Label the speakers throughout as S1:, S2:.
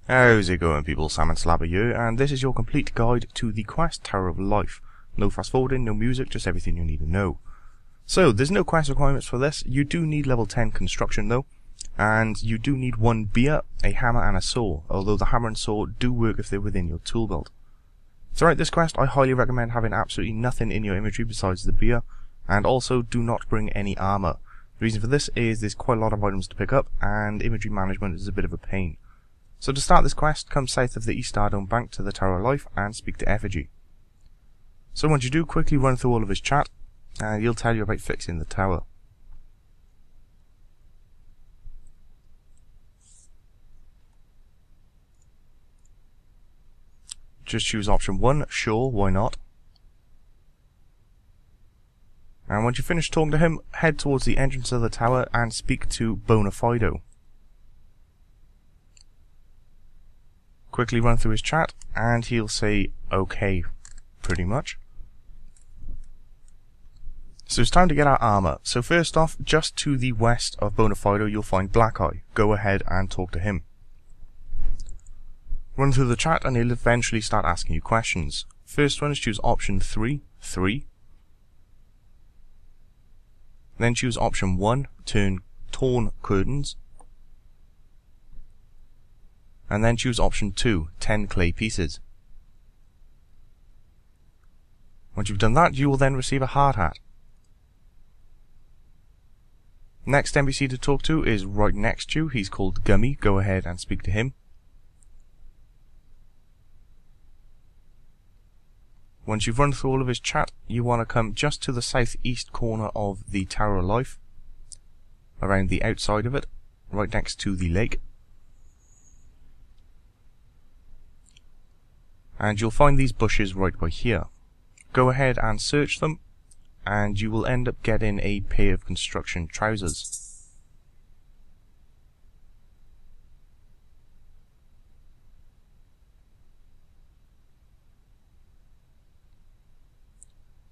S1: How's it going, people? Sam and Slabber here, and this is your complete guide to the quest Tower of Life. No fast forwarding, no music, just everything you need to know. So, there's no quest requirements for this. You do need level 10 construction though, and you do need one beer, a hammer and a saw, although the hammer and saw do work if they're within your tool belt. Throughout this quest, I highly recommend having absolutely nothing in your inventory besides the beer, and also do not bring any armor. The reason for this is there's quite a lot of items to pick up, and inventory management is a bit of a pain. So to start this quest, come south of the East Stardome Bank to the Tower of Life and speak to Effigy. So once you do, quickly run through all of his chat, and he'll tell you about fixing the tower. Just choose option 1, sure, why not? And once you finish talking to him, head towards the entrance of the tower and speak to Bonafido. Quickly run through his chat, and he'll say okay, pretty much. So it's time to get our armor. So first off, just to the west of Bonafido, you'll find Black Eye. Go ahead and talk to him. Run through the chat, and he'll eventually start asking you questions. First one is choose option 3, 3. Then choose option 1, turn torn curtains. And then choose option 2, 10 clay pieces. Once you've done that, you will then receive a hard hat. Next NPC to talk to is right next to you. He's called Gummy. Go ahead and speak to him. Once you've run through all of his chat, you want to come just to the southeast corner of the Tower of Life, around the outside of it, right next to the lake. And you'll find these bushes right by here. Go ahead and search them, and you will end up getting a pair of construction trousers.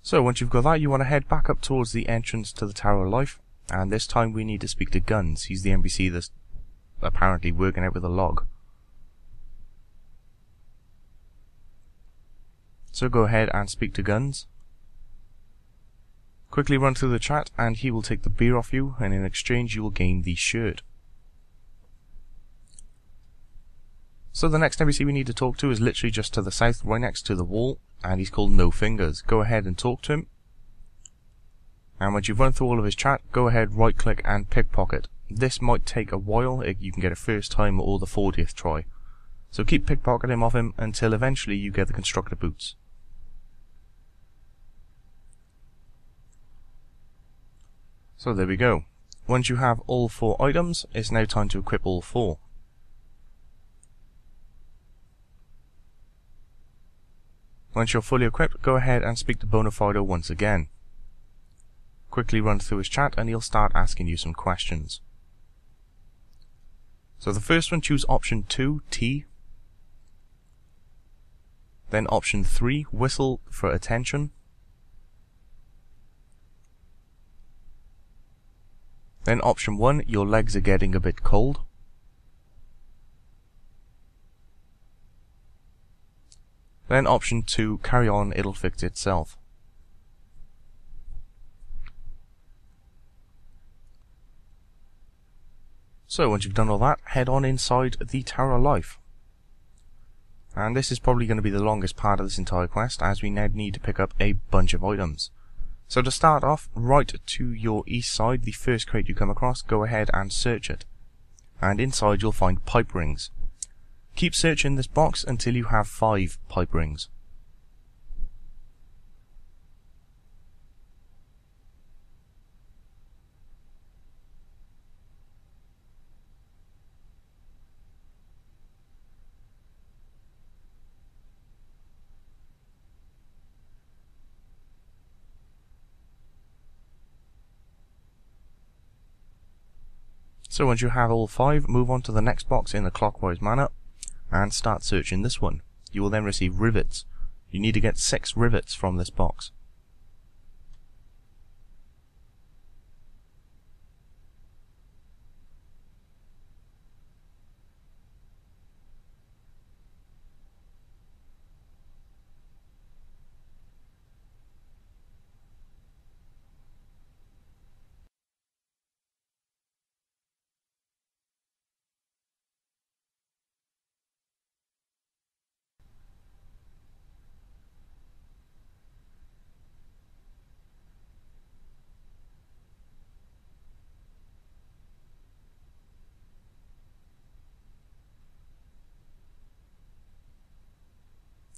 S1: So once you've got that, you want to head back up towards the entrance to the Tower of Life, and this time we need to speak to Guns. He's the NPC that's apparently working out with a log. So go ahead and speak to Guns. Quickly run through the chat, and he will take the beer off you, and in exchange you will gain the shirt. So the next NPC we need to talk to is literally just to the south, right next to the wall, and he's called No Fingers. Go ahead and talk to him. And once you've run through all of his chat, go ahead, right click and pickpocket. This might take a while. You can get it first time or the 40th try. So keep pickpocketing off him until eventually you get the constructor boots. So there we go. Once you have all 4 items, it's now time to equip all 4. Once you're fully equipped, go ahead and speak to Bonafido once again. Quickly run through his chat and he'll start asking you some questions. So the first one, choose option 2, T. Then option 3, whistle for attention. Then option 1, your legs are getting a bit cold. Then option 2, carry on, it'll fix itself. So once you've done all that, head on inside the Tower of Life. And this is probably going to be the longest part of this entire quest, as we now need to pick up a bunch of items. So to start off, right to your east side, the first crate you come across, go ahead and search it. And inside you'll find pipe rings. Keep searching this box until you have 5 pipe rings. So once you have all 5, move on to the next box in a clockwise manner and start searching this one. You will then receive rivets. You need to get 6 rivets from this box.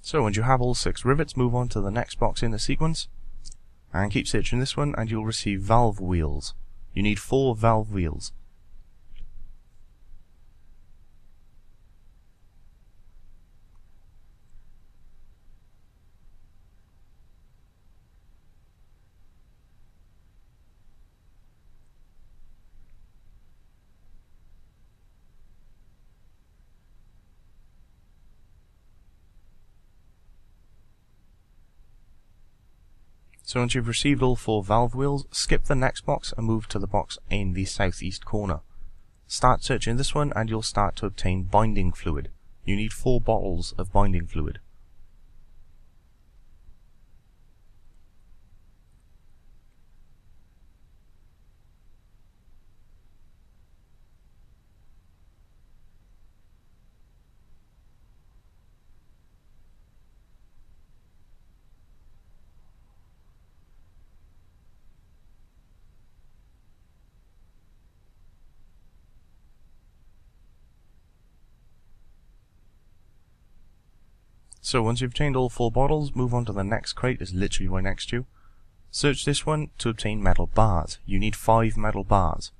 S1: So once you have all 6 rivets, move on to the next box in the sequence and keep searching this one and you'll receive valve wheels. You need 4 valve wheels. So once you've received all 4 valve wheels, skip the next box and move to the box in the southeast corner. Start searching this one and you'll start to obtain binding fluid. You need 4 bottles of binding fluid. So once you've obtained all 4 bottles, move on to the next crate, is literally right next to you. Search this one to obtain metal bars. You need 5 metal bars.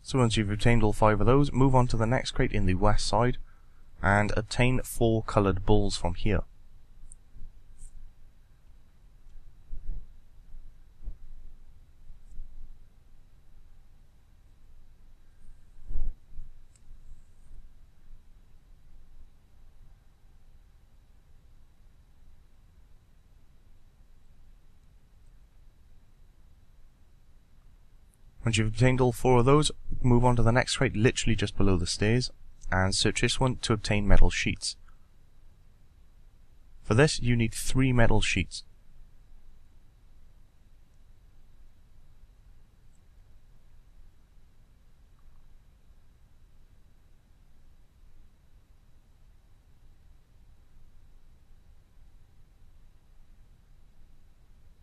S1: So once you've obtained all 5 of those, move on to the next crate in the west side and obtain 4 coloured balls from here. Once you've obtained all 4 of those, move on to the next crate literally just below the stairs and search this one to obtain metal sheets. For this you need 3 metal sheets.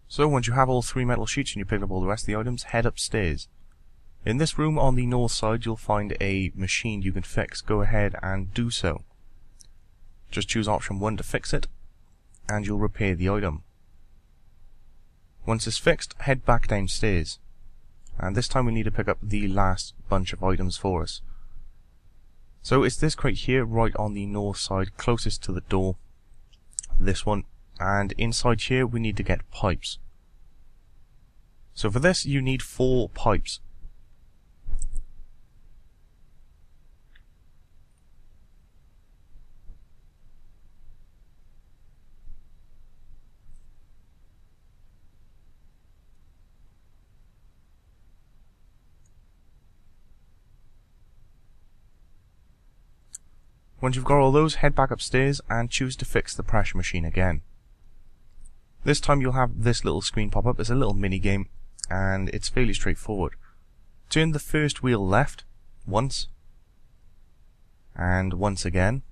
S1: So once you have all 3 metal sheets and you picked up all the rest of the items, head upstairs. In this room on the north side you'll find a machine you can fix. Go ahead and do so. Just choose option 1 to fix it and you'll repair the item. Once it's fixed, head back downstairs. And this time we need to pick up the last bunch of items for us. So it's this crate here right on the north side closest to the door. This one. And inside here we need to get pipes. So for this you need 4 pipes. Once you've got all those, head back upstairs and choose to fix the pressure machine again. This time you'll have this little screen pop up. It's a little mini game and it's fairly straightforward. Turn the first wheel left once and once again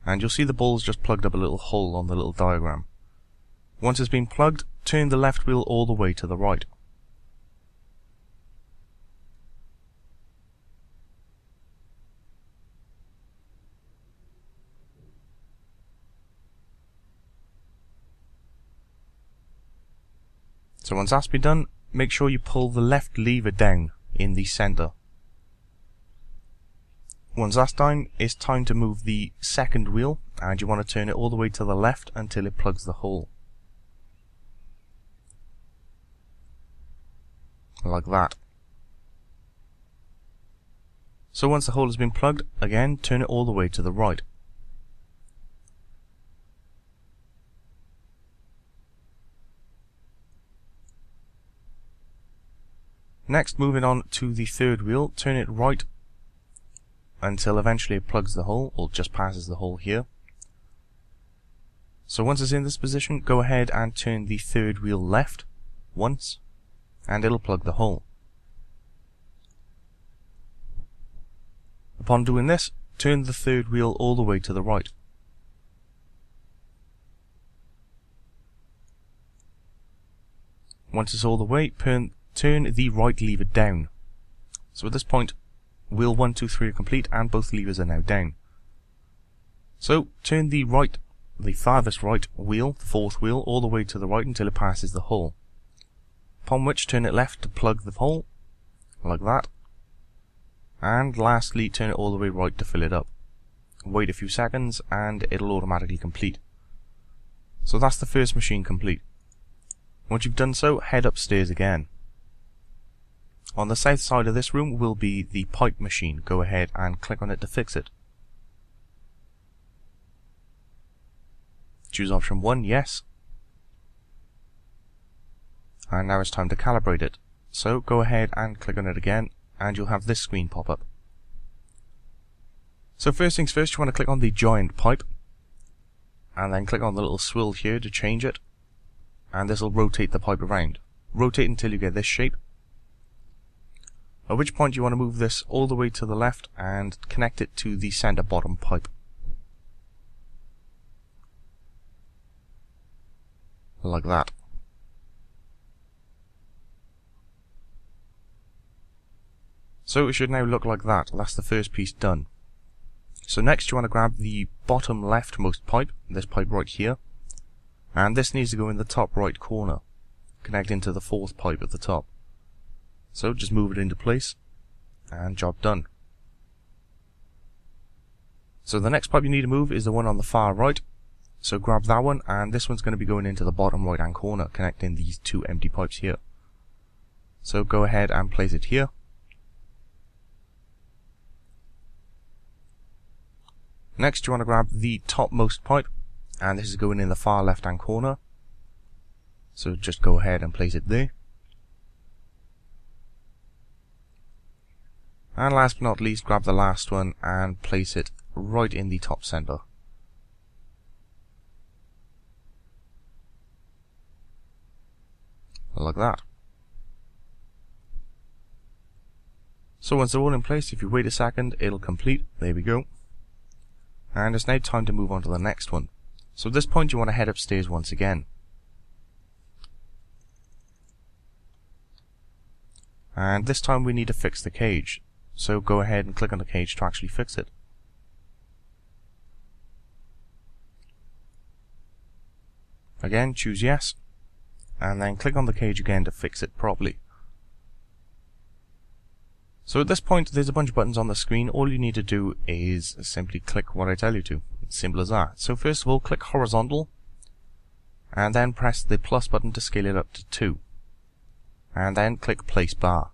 S1: and you'll see the ball's just plugged up a little hole on the little diagram. Once it's been plugged, turn the left wheel all the way to the right. So once that's been done, make sure you pull the left lever down in the center. Once that's done, it's time to move the second wheel and you want to turn it all the way to the left until it plugs the hole. Like that. So once the hole has been plugged, again turn it all the way to the right. Next, moving on to the third wheel, turn it right until eventually it plugs the hole, or just passes the hole here. So once it's in this position, go ahead and turn the third wheel left once, and it'll plug the hole. Upon doing this, turn the third wheel all the way to the right. Once it's all the way, turn the right lever down. So at this point, wheel 1, 2, 3 are complete and both levers are now down. So turn the farthest right wheel, the fourth wheel, all the way to the right until it passes the hole. Upon which turn it left to plug the hole, like that. And lastly, turn it all the way right to fill it up. Wait a few seconds and it'll automatically complete. So that's the first machine complete. Once you've done so, head upstairs again. On the south side of this room will be the pipe machine. Go ahead and click on it to fix it. Choose option 1, yes. And now it's time to calibrate it. So go ahead and click on it again and you'll have this screen pop up. So first things first, you want to click on the giant pipe and then click on the little swivel here to change it, and this will rotate the pipe around. Rotate until you get this shape, at which point you want to move this all the way to the left and connect it to the center bottom pipe. Like that. So it should now look like that. That's the first piece done. So next you want to grab the bottom leftmost pipe, this pipe right here, and this needs to go in the top right corner, connecting to the fourth pipe at the top. So just move it into place, and job done. So the next pipe you need to move is the one on the far right, so grab that one, and this one's going to be going into the bottom right hand corner, connecting these two empty pipes here. So go ahead and place it here. Next you want to grab the topmost pipe, and this is going in the far left hand corner, so just go ahead and place it there. And last but not least, grab the last one and place it right in the top center. Like that. So once they're all in place, if you wait a second, it'll complete. There we go. And it's now time to move on to the next one. So at this point you want to head upstairs once again. And this time we need to fix the cage. So go ahead and click on the cage to actually fix it. Again, choose yes. And then click on the cage again to fix it properly. So at this point there's a bunch of buttons on the screen. All you need to do is simply click what I tell you to. It's simple as that. So first of all, click horizontal and then press the plus button to scale it up to 2. And then click place bar.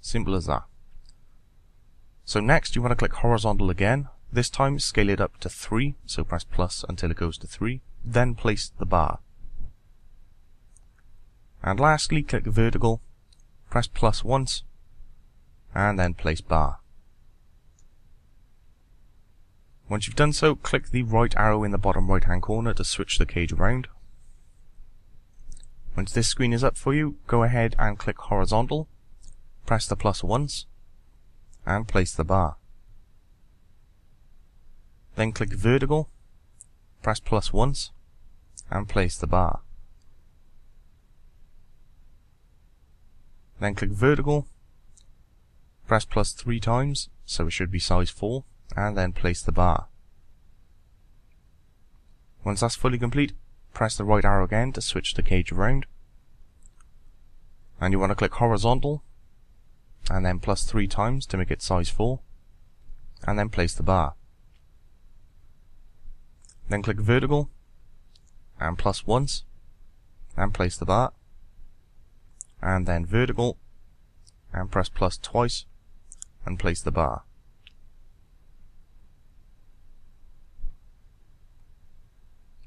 S1: Simple as that. So next you want to click horizontal again. This time scale it up to 3, so press plus until it goes to 3. Then place the bar. And lastly click vertical, press plus once, and then place bar. Once you've done so, click the right arrow in the bottom right hand corner to switch the cage around. Once this screen is up for you, go ahead and click horizontal, press the plus once, and place the bar. Then click vertical, press plus once, and place the bar. Then click vertical, press plus 3 times, so it should be size 4, and then place the bar. Once that's fully complete, press the right arrow again to switch the cage around. And you want to click horizontal, and then plus 3 times to make it size 4, and then place the bar. Then click vertical, and plus once, and place the bar. And then vertical, and press plus twice, and place the bar.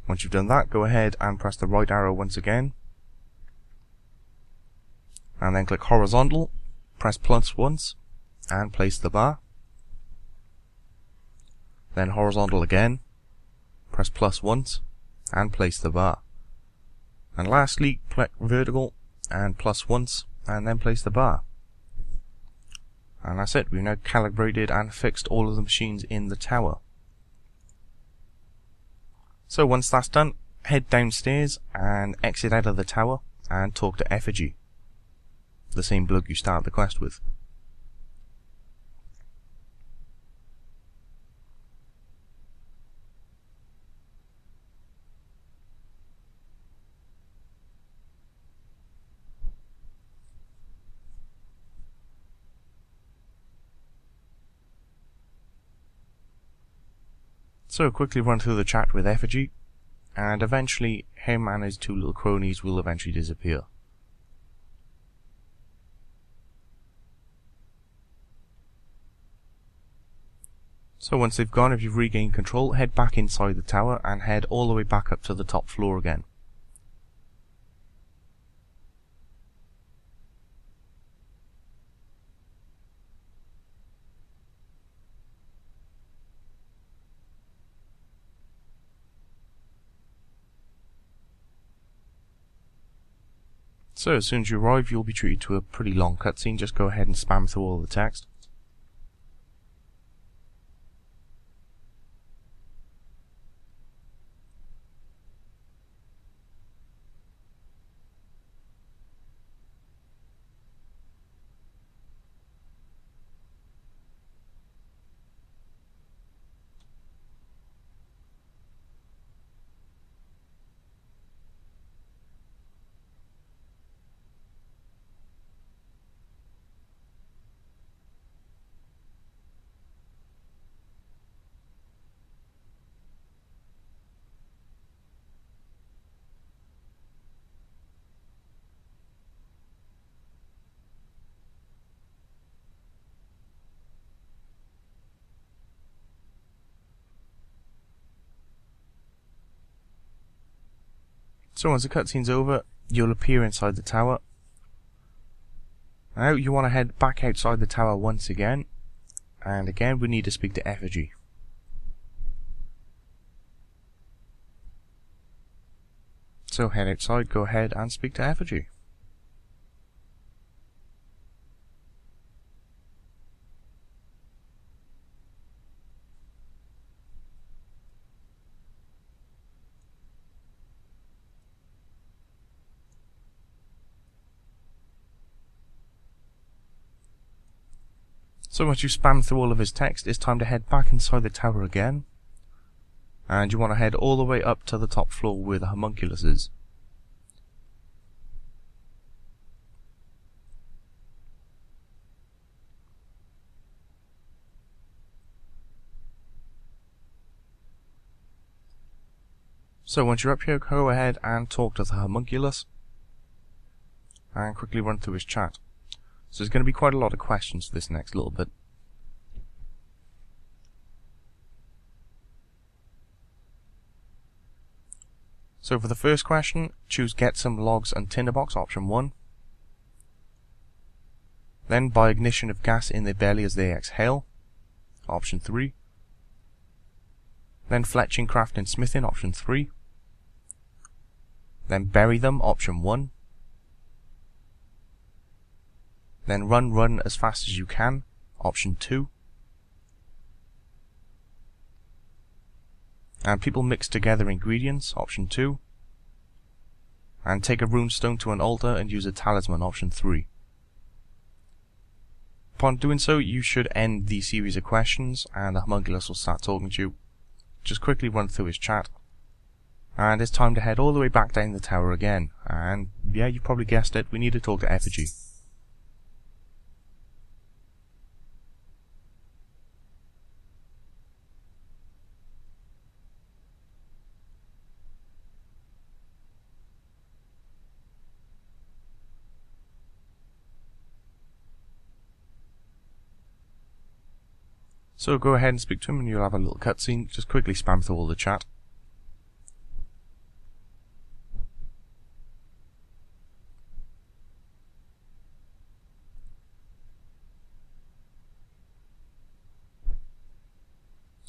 S1: Once you've done that, go ahead and press the right arrow once again, and then click horizontal, press plus once, and place the bar. Then horizontal again, press plus once, and place the bar. And lastly, click vertical, and plus once, and then place the bar. And that's it, we've now calibrated and fixed all of the machines in the tower. So once that's done, head downstairs and exit out of the tower and talk to Effigy, the same bloke you started the quest with. So quickly run through the chat with Effigy, and eventually him and his two little cronies will eventually disappear. So once they've gone, if you've regained control, head back inside the tower and head all the way back up to the top floor again. So as soon as you arrive, you'll be treated to a pretty long cutscene. Just go ahead and spam through all the text. So once the cutscene's over, you'll appear inside the tower. Now you want to head back outside the tower once again, and again we need to speak to Effigy. So head outside, go ahead and speak to Effigy. So once you spam through all of his text, it's time to head back inside the tower again. And you want to head all the way up to the top floor where the homunculus is. So once you're up here, go ahead and talk to the homunculus. And quickly run through his chat. So there's going to be quite a lot of questions for this next little bit. So for the first question, choose Get Some Logs and Tinderbox, option 1. Then buy ignition of gas in their belly as they exhale, option 3. Then fletching, crafting, smithing, option 3. Then bury them, option 1. Then run as fast as you can, option 2. And people mix together ingredients, option 2. And take a runestone to an altar and use a talisman, option 3. Upon doing so, you should end the series of questions and the homunculus will start talking to you. Just quickly run through his chat. And it's time to head all the way back down the tower again. And yeah, you probably guessed it, we need to talk to Effigy. So go ahead and speak to him and you'll have a little cutscene. Just quickly spam through all the chat.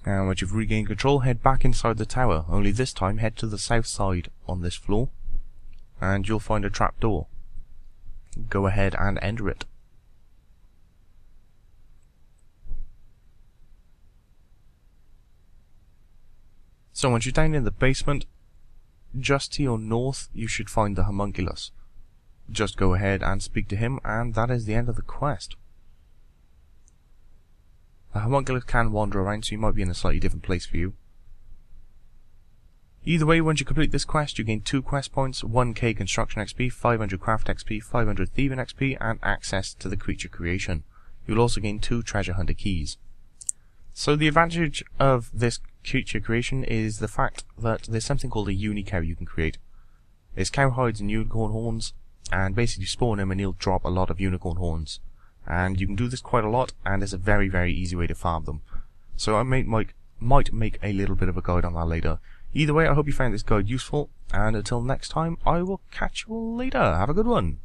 S1: And once you've regained control, head back inside the tower, only this time head to the south side on this floor, and you'll find a trapdoor. Go ahead and enter it. So once you're down in the basement, just to your north, you should find the homunculus. Just go ahead and speak to him, and that is the end of the quest. The homunculus can wander around, so you might be in a slightly different place for you. Either way, once you complete this quest, you gain 2 quest points, 1k construction XP, 500 craft XP, 500 thieving XP, and access to the creature creation. You'll also gain 2 treasure hunter keys. So the advantage of this creature creation is the fact that there's something called a unicow you can create. It's cow hides and unicorn horns, and basically spawn him and he'll drop a lot of unicorn horns. And you can do this quite a lot, and it's a very, very easy way to farm them. So I might make a little bit of a guide on that later. Either way, I hope you found this guide useful, and until next time, I will catch you all later. Have a good one.